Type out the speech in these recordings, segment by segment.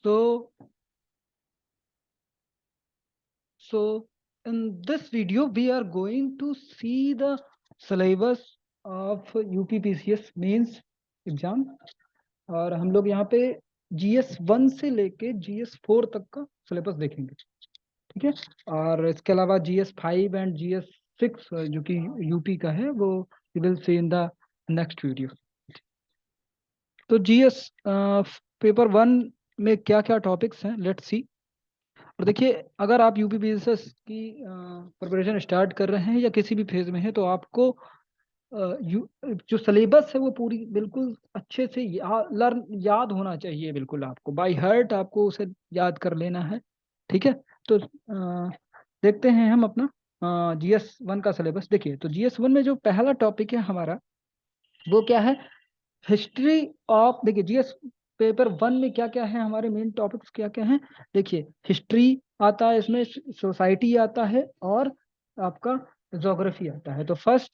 So in this video, we are going to see the syllabus of UPPCS mains exam. और हम लोग यहाँ पे GS1 से लेके GS4 तक का सिलेबस देखेंगे, ठीक है। और इसके अलावा GS5 एंड GS6 जो कि यूपी का है वो you will see in the next video. तो GS पेपर 1 में क्या क्या टॉपिक्स हैं, लेट्स सी। और देखिए, अगर आप यूपीपीएसएस की प्रिपरेशन स्टार्ट कर रहे हैं या किसी भी फेज में है, तो आपको जो सिलेबस है वो पूरी बिल्कुल अच्छे से याद होना चाहिए। बिल्कुल आपको बाय हार्ट आपको उसे याद कर लेना है, ठीक है। तो देखते हैं हम अपना GS1 का सिलेबस। देखिए, तो GS1 में जो पहला टॉपिक है हमारा वो क्या है, हिस्ट्री ऑफ। देखिए, जीएस पेपर 1 में क्या क्या है, हमारे मेन टॉपिक्स क्या क्या हैं। देखिए, हिस्ट्री आता है इसमें, सोसाइटी आता है, और आपका ज्योग्राफी आता है। तो फर्स्ट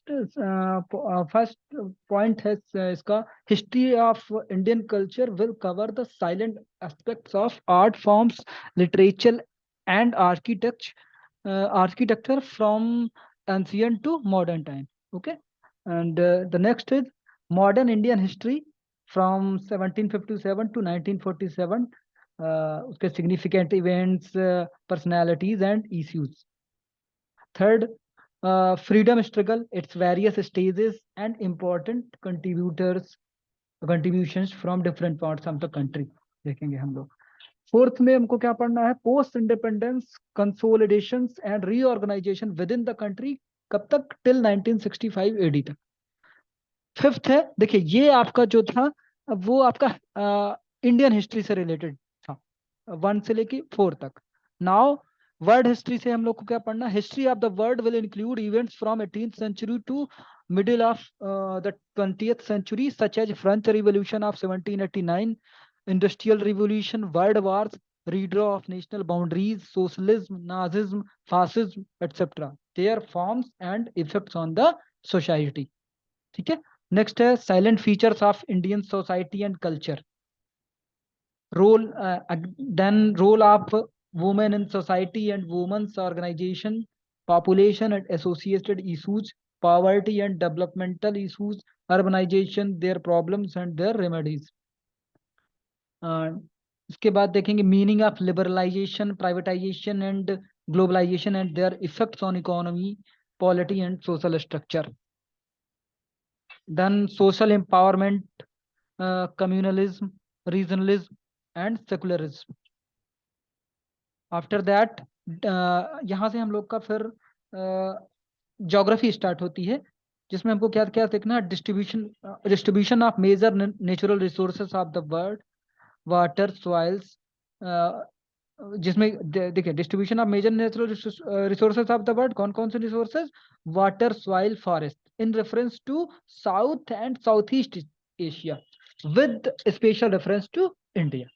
पॉइंट है इसका, history of Indian culture will cover the silent aspects of art forms, literature and architecture from ancient to modern time. Okay, and the next is modern Indian history from 1757 to 1947, उसके significant events, personalities and issues. Third, freedom struggle, its various stages and important contributions from different parts of the country देखेंगे हम लोग। Fourth में हमको क्या पढ़ना है, post independence consolidation and reorganisation within the country, कब तक, टिल 1965 AD तक। फिफ्थ है, देखिए ये आपका जो था वो आपका इंडियन हिस्ट्री से रिलेटेड था, 1 से लेके 4 तक। नाउ वर्ल्ड हिस्ट्री से हम लोग को क्या पढ़ना, history of the world will include events from 18th century to middle of the 20th century, such as French revolution of 1789, industrial revolution, world wars, redraw of national boundaries, socialism, Nazism, fascism etcetera, their forms and effects on the society, ठीक है। Next है silent features of Indian society and culture, role, then role of women in society and women's organisation, population and associated issues, poverty and developmental issues, urbanisation, their problems and their remedies. इसके बाद देखेंगे meaning of liberalisation, privatisation and globalisation and their effects on economy, polity and social structure. Then social empowerment, communalism, regionalism and secularism. After that यहाँ से हम लोग का फिर geography start होती है, जिसमें हमको क्या क्या देखना, distribution of major natural resources of the world, water, soils, जिसमें देखिए distribution of major natural resources of the world, कौन कौन से resources, water, soil, forest, in reference to South and South East Asia with special reference to India.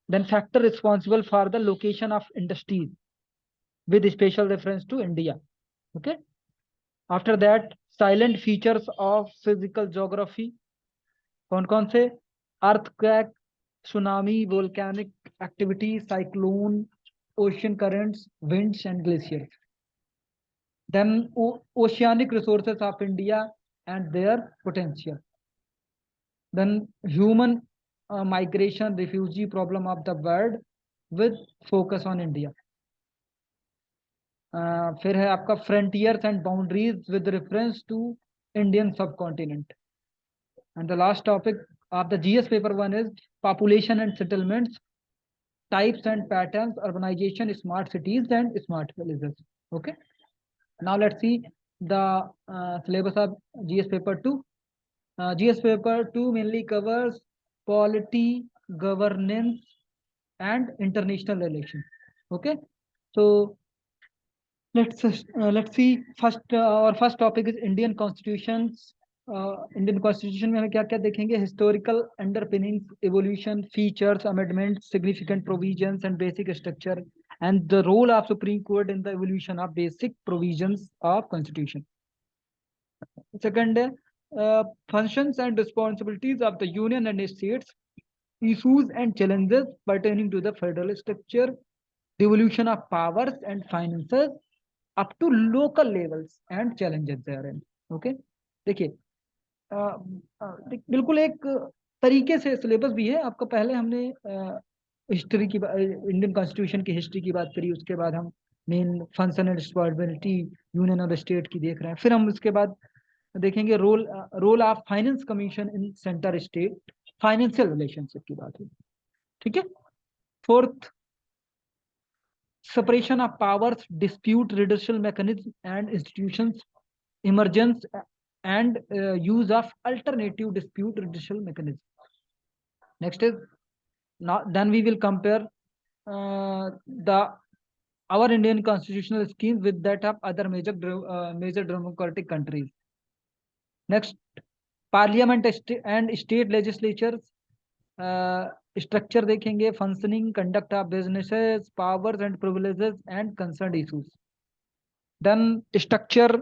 Then factor responsible for the location of industries with special reference to India. Okay. After that, silent features of physical geography, कौन कौन से, earthquake, tsunami, volcanic activity, cyclone, ocean currents, winds and glaciers. Then oceanic resources of India and their potential. Then human migration, refugee problem of the world with focus on India. फिर है आपका frontiers and boundaries with reference to Indian subcontinent. And the last topic of the GS paper 1 is population and settlements, types and patterns, urbanization, smart cities and smart villages. Okay. Now let's see the syllabus of GS paper 2. GS paper 2 mainly covers polity, governance and international relations. Okay, so let's see first, our first topic is Indian constitutions. Indian constitution में हमें क्या क्या देखेंगे, historical underpinnings, evolution, features, amendments, significant provisions and basic structure, and the role of Supreme Court in the evolution of basic provisions of constitution. Second, functions and responsibilities of the union and states, issues and challenges pertaining to the federal structure, devolution of powers and finances up to local levels and challenges therein. Okay, देखिए बिल्कुल एक तरीके से syllabus भी है आपका। पहले हमने हिस्ट्री की इंडियन कॉन्स्टिट्यूशन की हिस्ट्री की बात करी, उसके बाद हम main function and responsibility union of state की देख रहे हैं, फिर हम उसके बाद देखेंगे role of finance commission in centre state financial relationship की बात होगी। ठीक है। Fourth, separation of powers, dispute redressal mechanism and institutions, emergence and use of alternative dispute redressal mechanism. Next is, now then we will compare the our Indian constitutional scheme with that of other major democratic countries. Next, parliament and state legislatures structure देखेंगे, functioning, conduct of businesses, powers and privileges and concern issues. Then structure,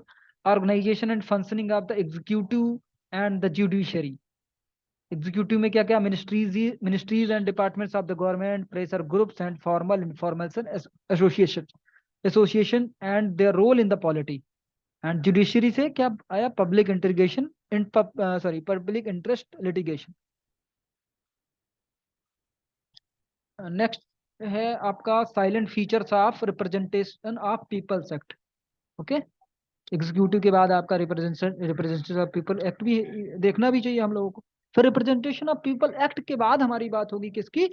organisation and functioning of the executive and the judiciary. Executive में क्या क्या, ministries and departments of the government, pressure groups and formal informal association and their role in the polity. And judiciary से क्या आया, public integration in public interest litigation. Next है आपका silent features of representation of people's act. Okay, executive के बाद आपका representation of people act भी देखना भी चाहिए हम लोगों को। फिर रिप्रेजेंटेशन ऑफ पीपल एक्ट के बाद हमारी बात होगी किसकी,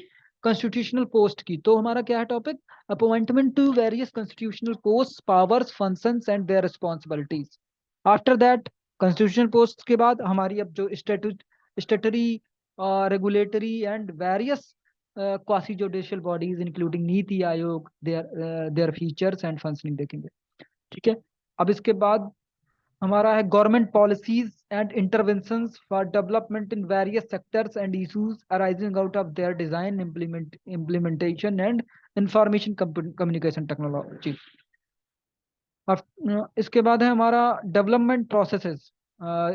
कॉन्स्टिट्यूशनल पोस्ट की। तो हमारा क्या है topic, appointment to various constitutional post, powers, functions and their responsibilities. After that constitutional post के बाद हमारी अब जो statutory, regulatory and various quasi judicial bodies including NITI Aayog, their features and functioning देखेंगे। ठीक है। अब इसके बाद हमारा है government policies and interventions for development in various sectors and issues arising out of their design, implementation and information communication technology. इसके बाद है हमारा डेवलपमेंट प्रोसेसेस।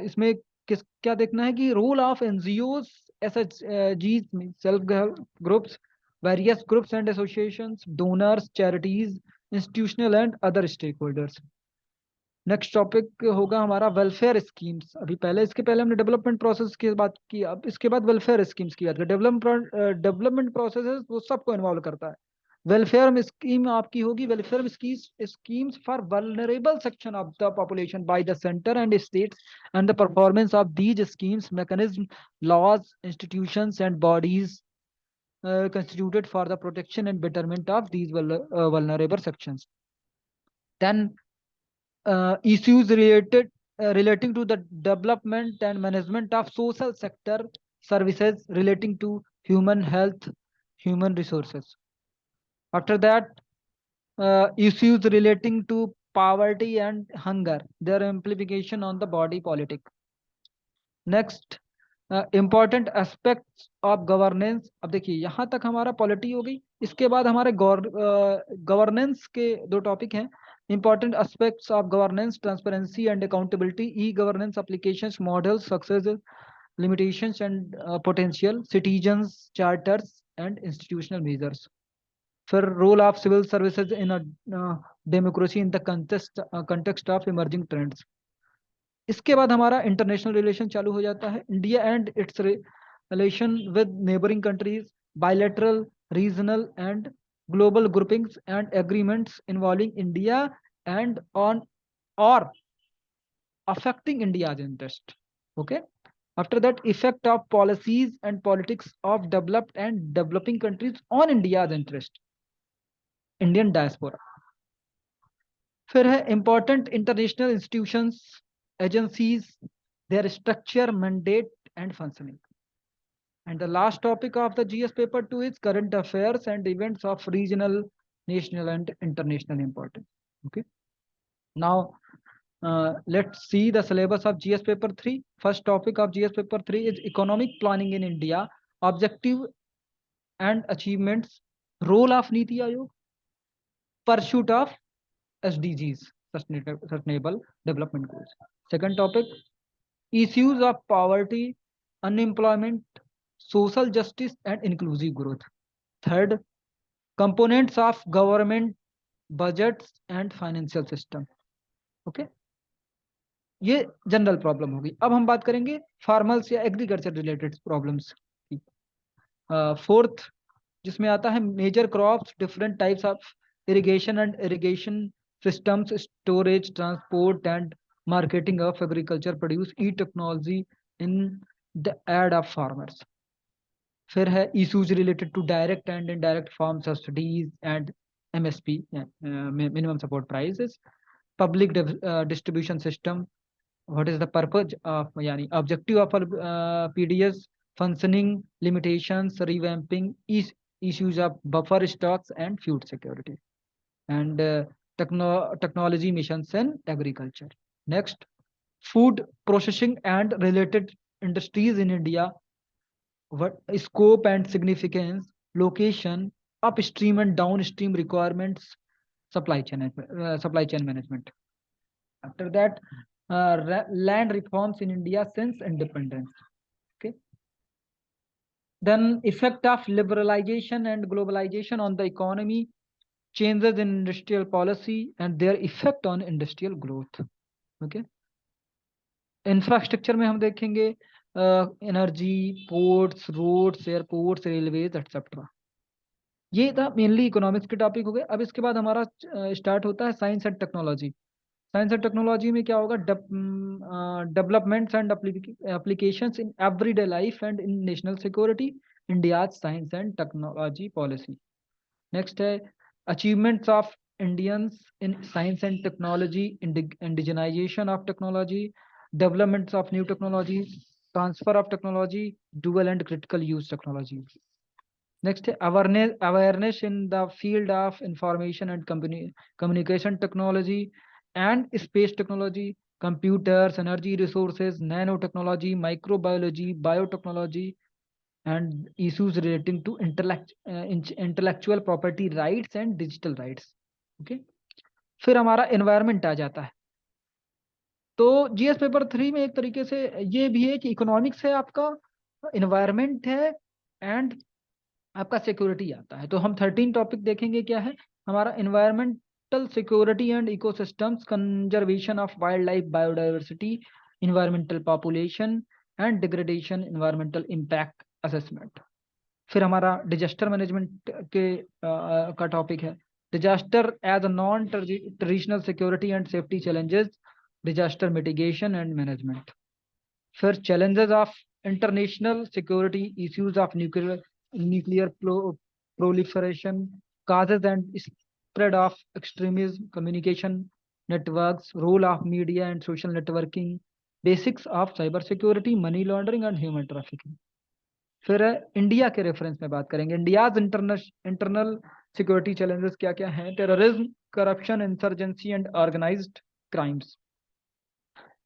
इसमें क्या देखना है कि role of NGO, SHGs, self groups, various groups and associations, donors, charities, institutional and other stakeholders. Next topic होगा हमारा वेलफेयर स्कीम्स। अभी पहले, इसके पहले हमने डेवलपमेंट प्रोसेस की बात की, अब इसके बाद वेलफेयर स्कीम्स की बात करें। डेवलपमेंट प्रोसेस वो सबको इन्वॉल्व करता है। वेलफेयर स्कीम आपकी होगी welfare schemes for vulnerable section of the population by the centre and states and the performance of these schemes, mechanism, laws, institutions and bodies constituted for the protection and betterment of these vulnerable sections. Then issues relating to the development and management of social sector services relating to human health, human resources. After that, issues relating to poverty and hunger, their implication on the body politic. Next, important aspects of governance. अब देखिए यहाँ तक हमारा polity हो गई, इसके बाद हमारे गवर्नेंस के दो टॉपिक हैं, important aspects of governance, transparency and accountability, e governance applications, models, success, limitations and potential, citizens, charters and institutional measures. फिर role of civil services in democracy in the context of emerging trends. इसके बाद हमारा international relation चालू हो जाता है, India and its relation with neighbouring countries, bilateral, regional and global groupings and agreements involving India and on और affecting India's interest. Okay. After that, effect of policies and politics of developed and developing countries on India's interest. Indian diaspora. फिर है important international institutions, agencies, their structure, mandate and functioning. And the last topic of the GS paper 2 is current affairs and events of regional, national and international importance. Okay. Now let's see the syllabus of GS paper 3. First topic of GS paper 3 is economic planning in India, objective and achievements, role of Niti Aayog, pursuit of SDGs, sustainable development goals. Second topic, issues of poverty, unemployment, social justice and inclusive growth. Third, components of government budgets and financial system. Okay, ये general problem होगी. अब हम बात करेंगे farmers या agriculture related problems की. Fourth जिसमें आता है major crops, different types of irrigation and irrigation systems, storage, transport and marketing of agriculture produce, e-technology in the ad of farmers. फिर है issues related to direct and indirect farm subsidies and MSP, minimum support prices, public distribution system, what is the purpose of, yani objective of PDS functioning, limitations, revamping, issues of buffer stocks and food security, and technology missions in agriculture. Next, food processing and related industries in India, what scope and significance, location, upstream and downstream requirements, supply chain management. After that, land reforms in India since independence. Okay. Then effect of liberalization and globalization on the economy, changes in industrial policy and their effect on industrial growth. Okay. Infrastructure में हम देखेंगे energy, ports, roads, airports, railways etcetera. ये था mainly economics के topic हो गए. अब इसके बाद हमारा स्टार्ट होता है science and technology. Science and technology में क्या होगा, developments and applications in everyday life and in national security, India science and technology policy. Next है achievements of Indians in science and technology, indigenisation of technology, developments of new technologies, transfer of technology, dual and critical use technologies. Next, awareness in the field of information and communication technology and space technology, computers, energy resources, nanotechnology, microbiology, biotechnology, and issues relating to intellectual property rights and digital rights. Okay. फिर हमारा environment आ जाता है. तो GS paper 3 में एक तरीके से ये भी है कि इकोनॉमिक्स है आपका, इन्वायरमेंट है एंड आपका सिक्योरिटी आता है. तो हम 13 टॉपिक देखेंगे. क्या है हमारा environmental security and ecosystems, conservation of wild life, biodiversity, environmental population and degradation, environmental impact assessment. फिर हमारा डिजास्टर मैनेजमेंट का टॉपिक है disaster as a non traditional security and safety challenges, disaster mitigation and management. फिर challenges of international security, issues of nuclear proliferation, causes and spread of extremism, communication networks, role of media and social networking, basics of cyber security, money laundering and human trafficking. फिर India के reference में बात करेंगे. India's internal security challenges क्या क्या हैं, terrorism, corruption, insurgency and organised crimes.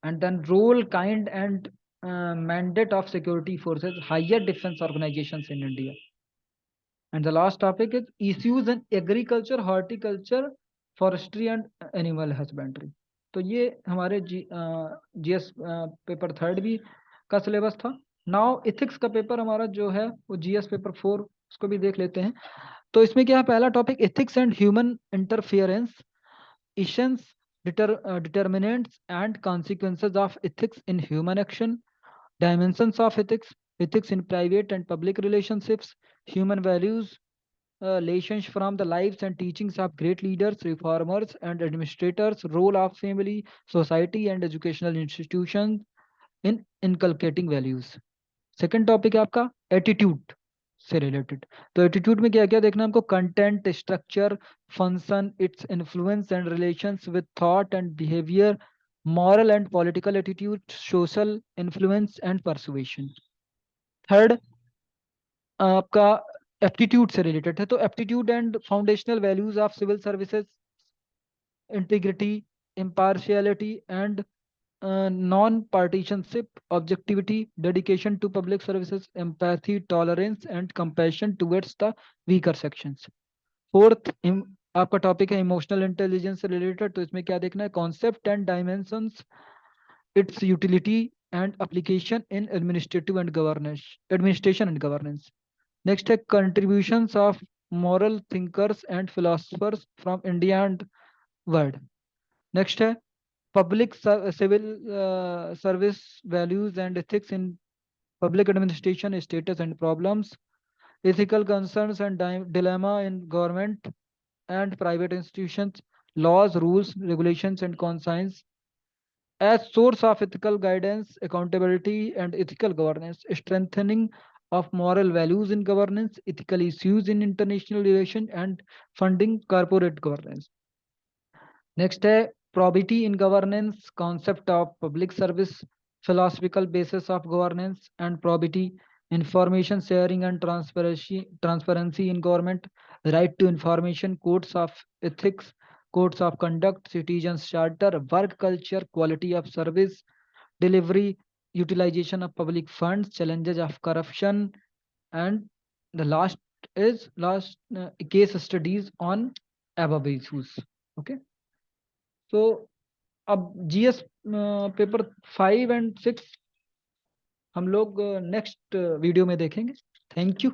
And then role, kind and mandate of security forces, higher defense organizations in India. And the last topic is issues in agriculture, horticulture, forestry and animal husbandry. तो ये हमारे GS paper 3 भी का syllabus था. Now ethics का paper हमारा जो है वो जीएस पेपर 4, उसको भी देख लेते हैं. तो इसमें क्या है, पहला topic ethics and human interference, issues, determinants and consequences of ethics in human action, dimensions of ethics, ethics in private and public relationships, human values, lessons from the lives and teachings of great leaders, reformers and administrators, role of family, society and educational institutions in inculcating values. Second topic है आपका attitude से related. तो attitude में क्या क्या देखना है हमको, content, structure, function, its influence and relations with thought and behaviour, moral and political attitude, social influence and persuasion. Third आपका एप्टीट्यूड से रिलेटेड है. तो aptitude and foundational values of civil services, integrity, impartiality and non-partisanship, objectivity, dedication to public services, empathy, tolerance and compassion towards the weaker sections. Fourth आपका topic है emotional intelligence से related. तो इसमें क्या देखना है, concept and dimensions, it's utility, and application in administration and governance. Next है contributions of moral thinkers and philosophers from India and world. Next है civil service values and ethics in public administration, status and problems, ethical concerns and dilemma in government and private institutions, laws, rules, regulations, and conscience as source of ethical guidance, accountability, and ethical governance, strengthening of moral values in governance, ethical issues in international relations, and funding corporate governance. Next है probity in governance, concept of public service, philosophical basis of governance and probity, information sharing and transparency in government, right to information, codes of ethics, codes of conduct, citizens charter, work culture, quality of service, delivery, utilization of public funds, challenges of corruption, and the last case studies on above issues. Okay. So अब GS paper 5 and 6 हम लोग next video में देखेंगे. Thank you.